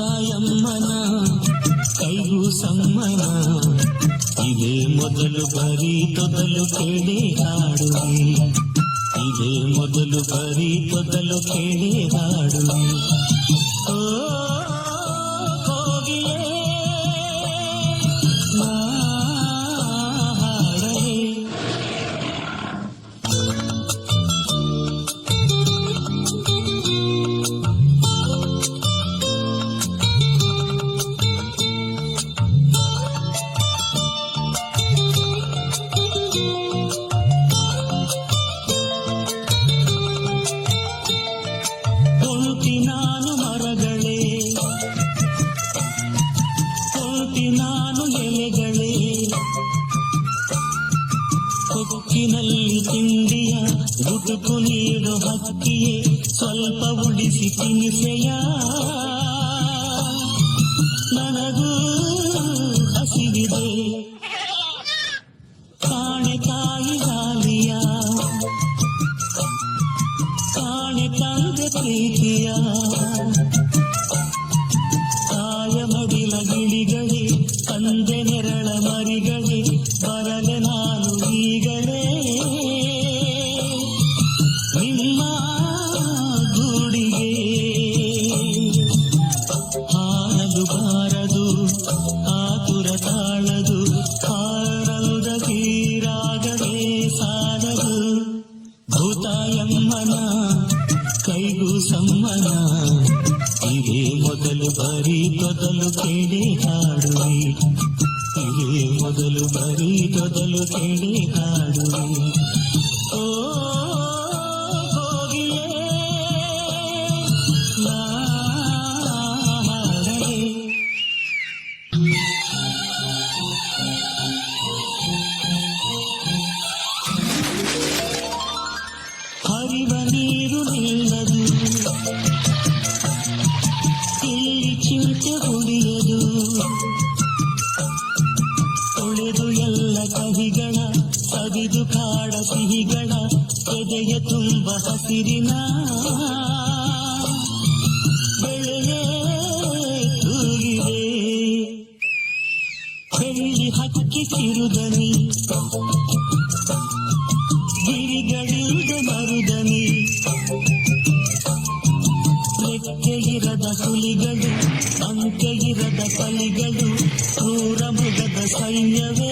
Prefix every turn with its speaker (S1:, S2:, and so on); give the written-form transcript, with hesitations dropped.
S1: ಭೂತಾಯಮ್ಮನ ಕೈಗೂ ಸಮ್ಮನ ಇದೇ ಮೊದಲು ಬರೀ ತೊದಲು ಕೇಳಿ ಹಾಡುವೆ ಇದೇ ಮೊದಲು ಬರೀ ತೊದಲು ಕೇಳಿ ಹಾಡುವೆ ಓ ಹೋಗಿಯೇ ನಾ ಹಾಡಲೇ ನಾನು ಮರಗಳೇ ಕೋಟಿ ನಾನು ಎಲೆಗಳೇ ಕೊಕ್ಕಿನಲ್ಲಿ ತಿಂಡಿಯ ಗುಟುಕು ನೀಡು ಹಕ್ಕಿಯೇ ಸ್ವಲ್ಪ ಉಳಿಸಿ ತಿನಿಸೆಯ ನನಗೂ ಹಸಿವಿದೆ ಕಾಣೆ ತಾಯಿ ಗಾಲಿಯ ಕಾಣೆ ತಂದೆ ಪ್ರೀತಿಯ ತಾಯ ಮಡಿಲ ಗಿಳಿಗಳೇ ತಂದೆ ನೆರಳ ಮರಿಗಳೇ ಬರಲೆ ನಾನು ಈಗಲೇ ನಿಮ್ಮ ಗೂಡಿಗೆ ಹಾರಲು ಬಾರದು ಆತುರ ತಾಳದು ಹಾರದ ತೀರಾಗಲೇ ಸಾಲದು ಭೂತಾಯಮ್ಮನ ಕೈಗೂ ಸಮ್ಮನ ಇದೇ ಮೊದಲು ಬರೀ ತೊದಲು ಕೇಳಿ ಹಾಡುವೆ ಇದೇ ಮೊದಲು ಬರೀ ತೊದಲು ಕೇಳಿ ಹಾಡುವೆ ಓ ಹೋಗಿಯೇ ನಾ ಹಾಡಲೇ ಹರಿವ ನೀರು ನಿಲ್ಲದು ಇಲ್ಲಿ ಚಿಂತೆ ಉಳಿಯದು ತೊಳೆದು ಎಲ್ಲ ಕಹಿಗಳ ಸವಿದು ಕಾಡ ಸಿಹಿಗಳ ಎದೆಯ ತುಂಬ ಹಸಿರಿನ ಬೆಳೆಯೇ ತೂಗಿದೆ ಬೆಳ್ಳಿ ಹಕ್ಕಿ ಕಿರುದನಿ ಗಿರಿಗಳಿಂದ ಮರುದನಿ ಲೆಕ್ಕೆಯಿರದ ಹುಲಿಗಳು ಅಂಕೆಯಿರದ ಕಲಿಗಳು ಕ್ರೂರ ಮೃಗದ ಸೈನ್ಯವೇ